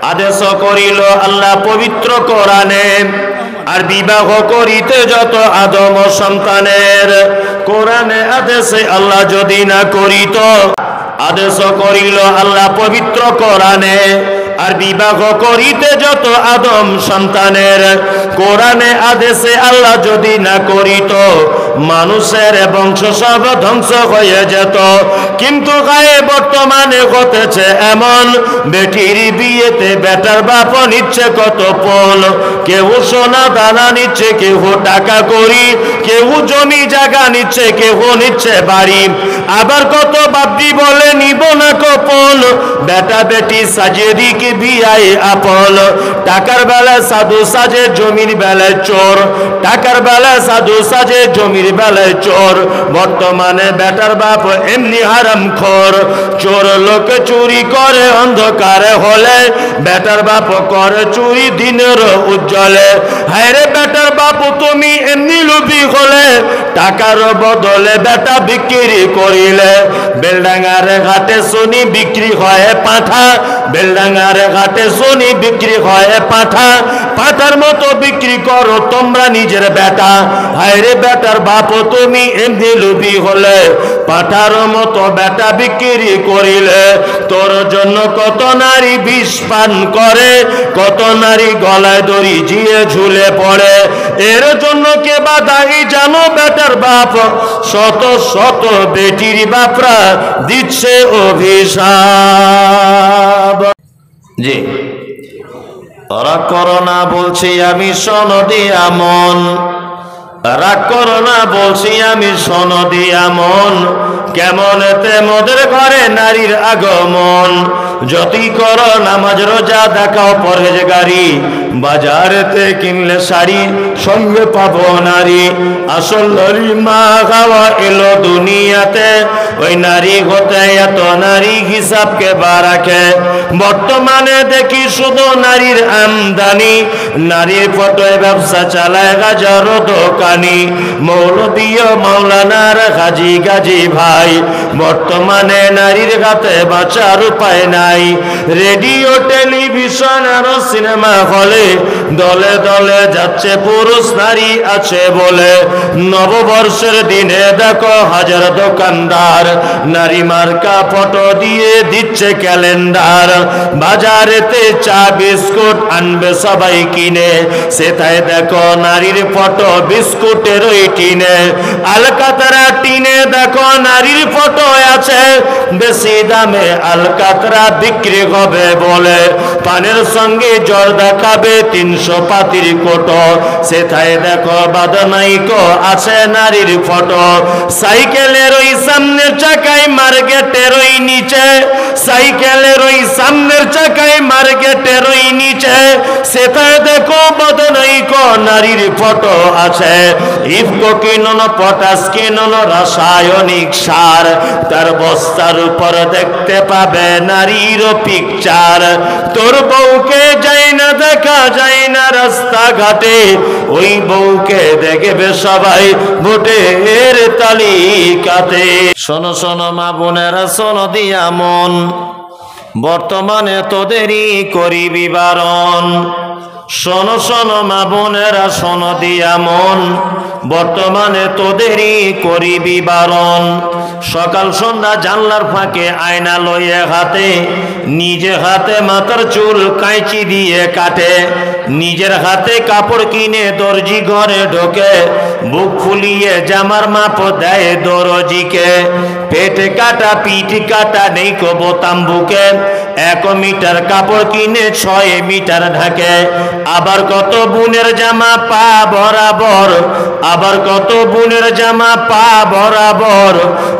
আদেশ করিল আল্লাহ পবিত্র কোরআনে, আর বিবাহ করিতে যত আদম সন্তানের কোরআনে আদেশে আল্লাহ যদি না করিত, আদেশ করিল আল্লাহ পবিত্র কোরআনে, আর বিবাহ করিতে যত আদম সন্তানের কোরআনে আদেশে আল্লাহ যদি না করিত, মানুষের বংশ সব ধ্বংস হয়ে যেত। কিন্তু গায়ে বর্তমানে ঘটেছে এমন, বেটির বিয়েতে বেটার বাপ নিচ্ছে কত পণ। কেউ সোনা দানা নিচ্ছে, কেউ টাকা করি, কেউ জমি জায়গা নিচ্ছে, কেউ নিচ্ছে বাড়ি। আবার কত বাপি বলে নিব না কপন, বেটা বেটি সাজিয়ে দিকে বিয়ায় আপন। টাকার বেলায় সাধু সাজে, জমির বেলায় চোর। টাকার বেলায় সাধু সাজে, জমির বেলায় চোর। বর্তমানে বেটার বাপ এমনি হারামখোর। চোর লোক চুরি করে অন্ধকারে হলে, বেটার বাপ করে চুরি দিনের উজ্জ্বলে। হায়রে বেটার বাপ তুমি এমনি লোভী হলে, টাকার বদলে বেটা বিক্রি করিলে। বেলডাঙ্গার ঘাটে শুনি বিক্রি হয় পাঁঠা, বেলডাঙ্গার ঘাটে শুনি বিক্রি হয় পাঁঠা। পাঁঠার মতো বিক্রি করো তোমরা নিজের বেটা। হায়রে বেটার বাপ তুমি এমনি লোভী হলে, পাঁঠার মতো বেটা বিক্রি করিলে। তোর জন্য কত নারী বিষ পান করে, কত নারী গলায় দড়ি জিয়ে ঝুলে পড়ে। এর জন্য কে বা দায়ী জানো বেটার বাপ? শত শত বেটির বাপরা দিচ্ছে অভিশাপ। জি, রাগ করো না বলছি আমি সনদি আমন, রাগ করো না বলছি আমি সনদি আমন। কেমন তেমদের ঘরে নারীর আগমন। যতই করো নামাজ রোজা দেখাও পরহেজগারি, বাজারেতে কিনলে শাড়ি সঙ্গে পাবো নারী। আসল নারী মা খাওয়া এলো দুনিয়াতে, ওই নারী হতে এত নারী হিসাবকে বা রাখে। বর্তমানে দেখি শুধু নারীর আমদানি, নারীর ফটোয় ব্যবসা চালায় হাজারো দোকানি। মৌলবী ও মাওলানার হাজি গাজী ভাই, বর্তমানে নারীর হাতে বাঁচার উপায় নাই। রেডিও টেলিভিশন আর সিনেমা হলে দলে দলে যাচ্ছে পুরুষ নারী আছে বলে। নববর্ষের দিনে দেখো হাজার দোকানদার নারী মার্কা ফটো দিয়ে দিচ্ছে ক্যালেন্ডার। বাজারেতে চা বিস্কুট আনবে সবাই কিনে, সেটাই দেখো নারীর ফটো বিস্কুটের ওই টিনে। আলকাতরা টিনে দেখো নারীর ফটো আছে, বেশি দামে আলকাতরা বিক্রি হবে বলে। পানের সঙ্গে জর্দা খাবে 300 পাতির কোটো, সেটাই দেখো বাদনাইকো আছে নারীর ফটো। সাইকেলের ওই সামনের চাকায় মার্কেটের ওই নিচে, সাইকেলের ওই সামনের চাকায় মার্কেটের ওই নিচে, সেটাই দেখো বাদনাইকো নারীর ফটো আছে। ইফকো কিনন, পটাশ কিনন, রাসায়নিক সার, তার বস্তার উপর দেখতে পাবে নারীর পিকচার। তোর বউকে যাই না দেখা যায় না রাস্তাঘাটে, ওই বউকে দেখবে সবাই ভোটের তালিকাতে। শোনো শোনো মা বোনেরা, শোনো দিয়া মন, বর্তমানে তোদেরই করিবি বারণ। শোনো শোনো মা বোনেরা, শোনো দিয়া মন, বর্তমানে তোদেরই করিবি বারণ। সকাল সন্ধ্যা জানলার ফাঁকে আয়না লইয়ে হাতে, নিজে হাতে মাথার চুল কাঁচি দিয়ে কাটে। নিজের হাতে কাপড় কিনে দর্জি ঘরে ঢোকে, বুক ফুলিয়ে জামার মাপ দেয় দরজিকে। পেট কাটা পিঠ কাটা নেই কো বোতাম বুকে, 1 মিটার কাপড় কিনে 6 মিটার ঢাকে। আবার কত বুনের জামা পা বরাবর, আবার কত বুনের জামা পা বরাবর।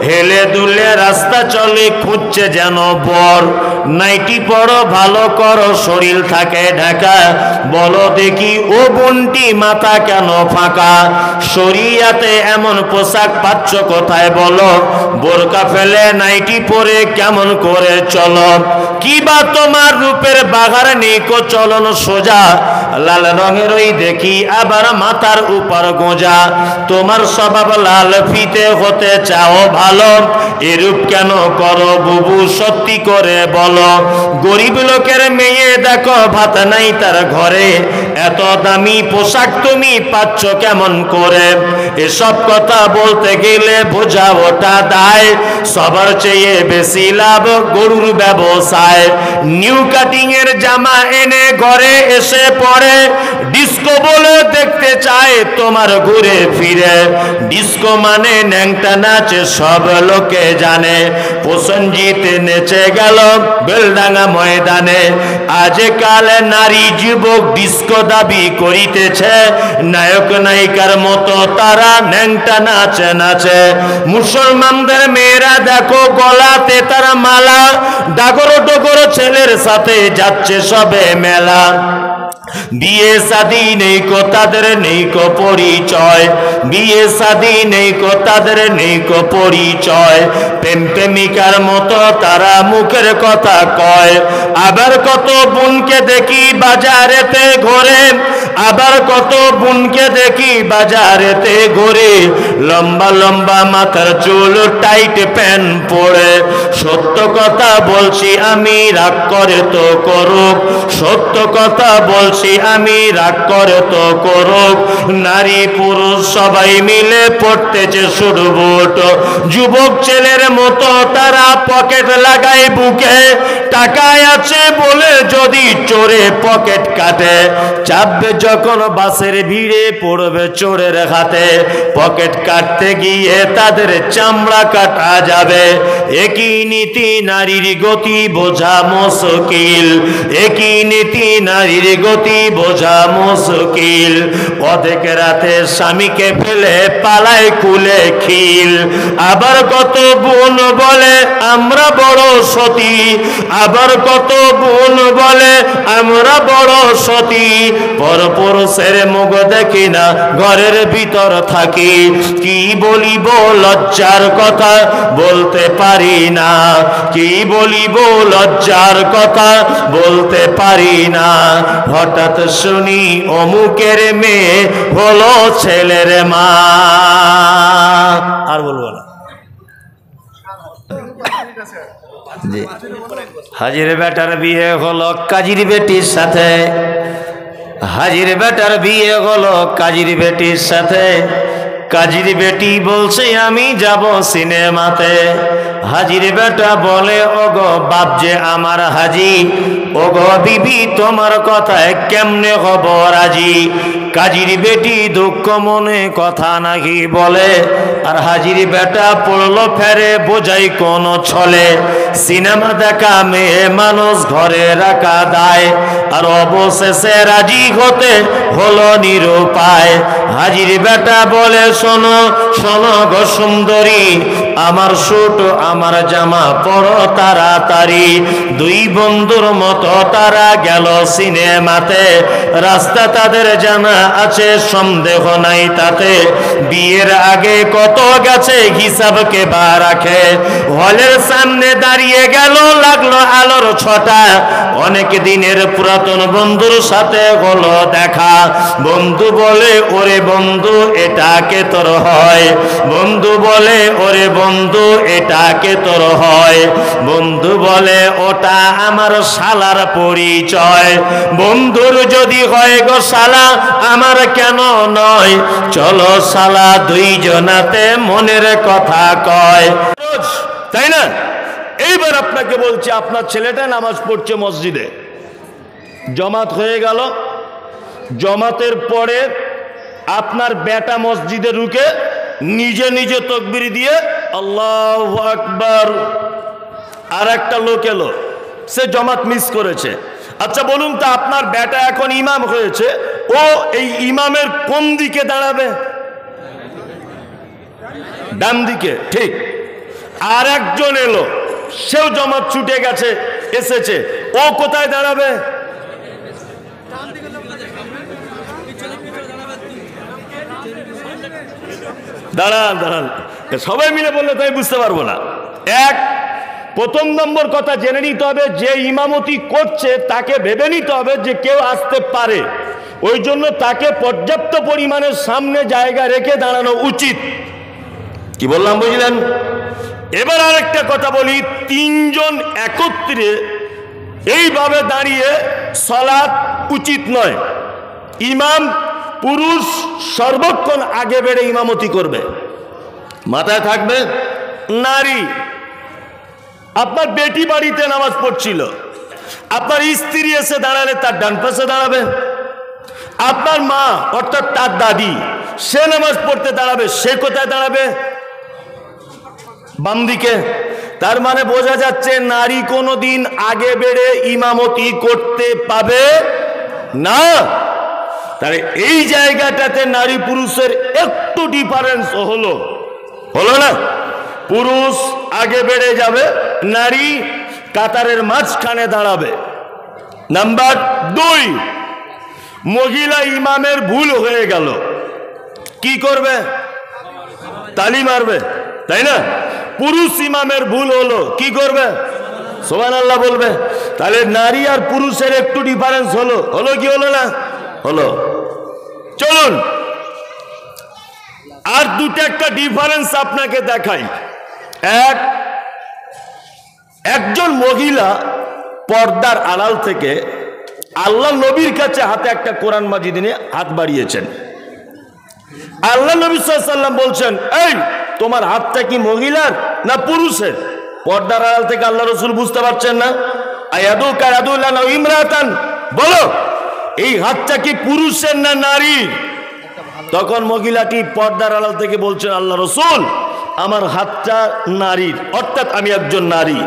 হেলে দুলে রাস্তা চলে খুঁজছে যেন বর। নাইটি পরো ভালো করো শরীর থাকে ঢাকা, বলো দেখি ও বোনটি মাথা কেন ফাঁকা। শরিয়াতে এমন পোশাক পাচ্ছ কোথায় বলো, বোরকা ফেলে নাইটি পরে কেমন করে চলো। কিবা তোমার রূপের বাগার নিকো চলন সোজা, লাল রঙের ওই দেখি আবার মাথার উপর গোঁজা। তোমার স্বভাব লাল ফিতে হতে চাও ভালো, এরূপ কেন করো বুবু সত্যি করে বলো। গরিব লোকের মেয়ে দেখো ভাত নাই তার ঘরে, এত দামি পোশাক তুমি পাচ্ছ কেমন করে। এসব কথা বলতে গেলে বোঝা ওটা দায়, সবার চেয়ে বেশি লাভ গরুর ব্যবসায়। নিউ কাটিং এর জামা এনে ঘরে এসে পড়ে, ডিস্কো বলে দেখতে চায় তোমার ঘুরে ফিরে। ডিস্কো মানে ন্যাংটা নাচ সব লোকে জানে, প্রসেনজিৎ নেচে গেল বেলডাঙ্গা ময়দানে। আজকাল নারী যুবক ডিস্কো দাবি করিতেছে, নায়ক নায়িকার মতো তারা ন্যাংটা নাচ নাচে। মুসলমানদের মেয়েরা দেখো গলাতে তারা মালা, ডাগর ডগর ছেলের সাথে যাচ্ছে সবে মেলা। বিয়ে শাদী নেই কো তাদের নেই কো পরিচয়, বিয়ে শাদী নেই কো তাদের নেই কো পরিচয়। প্রেম প্রেমিকার মতো তারা মুখের কথা কয়। আবার কত বোনকে দেখি বাজারেতে ঘোরে, আবার কত বোনকে দেখি বাজারেতে ঘোরে, লম্বা লম্বা মাথার চুল টাইট প্যান্ট পরে। সত্য কথা বলছি আমি রাগ করে তো করুক, সত্য কথা বলছি আমি রাগ করে তো করুক। নারী পুরুষ সবাই মিলে পড়তেছে শুধু বুট, যুবক ছেলের মতো তারা পকেট লাগায় বুকে। টাকায় আছে বলে যদি চোরে পকেট কাটে, চাপবে যখন বাসের ভিড়ে পড়বে চোরের হাতে। পকেট কাটতে গিয়ে তাদের চামড়া কাটা যাবে। একই নীতি নারীর গতি বোঝা মুশকিল, একই নীতি নারীর গতি বোঝা মুশকিল। অর্ধেক রাতে স্বামীকে ফেলে পালায় কুলে খিল। আবার কত বোন বলে আমরা বড় সতী, আবার কত বোন বলে আমরা বড় সতী। পরপুরুষের মুখ দেখি না ঘরের ভিতর থাকি, কি বলিব লজ্জার কথা বলতে পারি না, কি বলিব লজ্জার কথা বলতে পারি না। হঠাৎ শুনি অমুকের মেয়ে হলো ছেলের মা। আর বলবো না। হাজির বেটার বিয়ে হলো কাজীর বেটির সাথে, হাজির বেটার বিয়ে হলো কাজীর বেটির সাথে। কাজীর বেটি বলছে আমি যাব সিনেমাতে। হাজির বেটা বলে ওগো বাপ যে আমার হাজি, ওগো বিবি তোমার কথায় কেমনে হব রাজি। কাজীর বেটি দুঃখ মনে কথা নাকি বলে, আর হাজির বেটা পড়লো ফেরে বোঝাই কোন ছলে। সিনেমা দেখা মেয়ে মানুষ ঘরে রাখা দায়, আর অবশেষে রাজি হতে হলো নিরুপায়। হাজির বেটা বলে শোনো শোনো গো সুন্দরী, আমার স্যুট আমার জামা পরো তাড়াতাড়ি। দুই বন্ধুর মতো তারা গেল সিনেমাতে, রাস্তা তাদের জানা আছে সন্দেহ নাই তাতে। বিয়ের আগে কত গেছে হিসাব কে বা রাখে। হলের সামনে দাঁড়িয়ে গেল লাগলো আলোর ছটা, অনেক দিনের পুরাতন বন্ধুর সাথে হলো দেখা। বন্ধু বলে ওরে বন্ধু এটা কে তোর হয়, বন্ধু বলে ওরে বন্ধু এটা কে তোর হয়। বন্ধু বলে ওটা আমার শালার পরিচয়। বন্ধুর যদি হয় গো শালা আমার কেন নয়, চলো শালা দুইজনাতে মনের কথা কয়। তাই না? এইবার আপনাকে বলছি, আপনার ছেলেটা নামাজ পড়ছে মসজিদে, জমাত হয়ে গেল। জমাতের পরে আপনার বেটা মসজিদে ঢুকে নিজে নিজে তাকবীর দিয়ে আল্লাহু আকবার, আর একটা লোক এলো, সে জমাত মিস করেছে। আচ্ছা বলুন তো, আপনার বেটা এখন ইমাম হয়েছে, ও এই ইমামের কোন দিকে দাঁড়াবে? ডান দিকে, ঠিক। আর একজন এলো, সেও জমাত ছুটে গেছে, এসেছে, ও কোথায় দাঁড়াবে? দাঁড়ান দাঁড়ান, সবাই মিলে বললে তাই বুঝতে পারবো না। এক, প্রথম নম্বর কথা জেনে নিতে হবে, যে ইমামতি করছে তাকে ভেবে নিতে হবে যে কেউ আসতে পারে, ওই জন্য তাকে পর্যাপ্ত পরিমাণে সামনে জায়গা রেখে দাঁড়ানো উচিত। কি বললাম বুঝলেন? এবার আরেকটা কথা বলি, তিনজন একত্রে এইভাবে দাঁড়িয়ে সালাত উচিত নয়। ইমাম পুরুষ সর্বক্ষণ আগে বেড়ে ইমামতি করবে, মাথায় থাকবে। নারী, আপনার বেটি বাড়িতে নামাজ পড়ছিল, আপনার স্ত্রী এসে দাঁড়ালে তার ডান পাশে দাঁড়াবে। আপনার মা অর্থাৎ তার দাদি, সে নামাজ পড়তে দাঁড়াবে, সে কোথায় দাঁড়াবে? বাম দিকে। তার মানে বোঝা যাচ্ছে নারী কোনোদিন আগে বেড়ে ইমামতি করতে পাবে না। তাহলে এই জায়গাটাতে নারী পুরুষের একটু ডিফারেন্স হলো না? পুরুষ আগে বেড়ে যাবে, নারী কাতারের মাঝখানে দাঁড়াবে। নাম্বার 2, মহিলা ইমামের ভুল হয়ে গেল, কি করবে? তালি মারবে, তাই না? পুরুষ ইমামের ভুল হলো, কি করবে? সুবহানাল্লাহ বলবে। তাহলে নারী আর পুরুষের একটু ডিফারেন্স হলো কি হলো না? হলো। চলুন আর একটা ডিফারেন্স আপনাকে দেখাই। একজন মহিলা পর্দার আড়াল থেকে আল্লাহ নবীর কাছে হাতে একটা কোরআন মাজিদ নিয়ে হাত বাড়িয়েছেন। আল্লাহ নবী সাল্লাল্লাহু আলাইহি ওয়াসাল্লাম বলছেন, এই তোমার হাতটা কি মহিলার না পুরুষের? পর্দার আড়াল থেকে আল্লাহ রাসূল বুঝতে পারছেন না? আয়াদুকা ইয়াদুল্লাহ ইমরাতান, বলো এই হাতটা কি পুরুষের না নারীর? তখন মহিলাটি পর্দার আড়াল থেকে বলছেন, আল্লাহ রাসূল আমার হাতটা নারীর, অর্থাৎ আমি একজন নারী।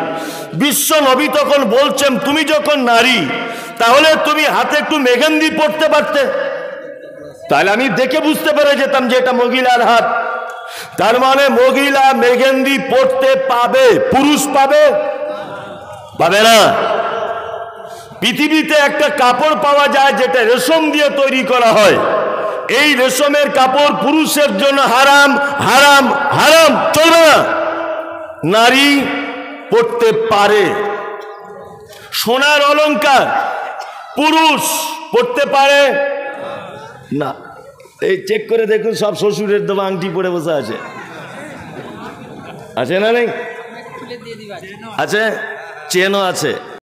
বিশ্ব নবী তখন বলছেন, তুমি যখন নারী তাহলে তুমি হাতে একটু মেহেন্দি পড়তে পারতে, তাহলে আমি দেখে বুঝতে পেরে যেতাম যে এটা মহিলার হাত। তার মানে মহিলা মেহেন্দি পড়তে পাবে, পুরুষ পাবে না। পৃথিবীতে একটা কাপড় পাওয়া যায় যেটা রেশম দিয়ে তৈরি করা হয়, এই রেশমের কাপড় পুরুষের জন্য হারাম, হারাম, হারাম, চলবে না। নারী পড়তে পারে। সোনার অলংকার পুরুষ পড়তে পারে না। এই চেক করে দেখুন, সব শ্বশুরের দেওয়া আংটি পরে বসে আছে না? নেই? আছে, চেনও আছে।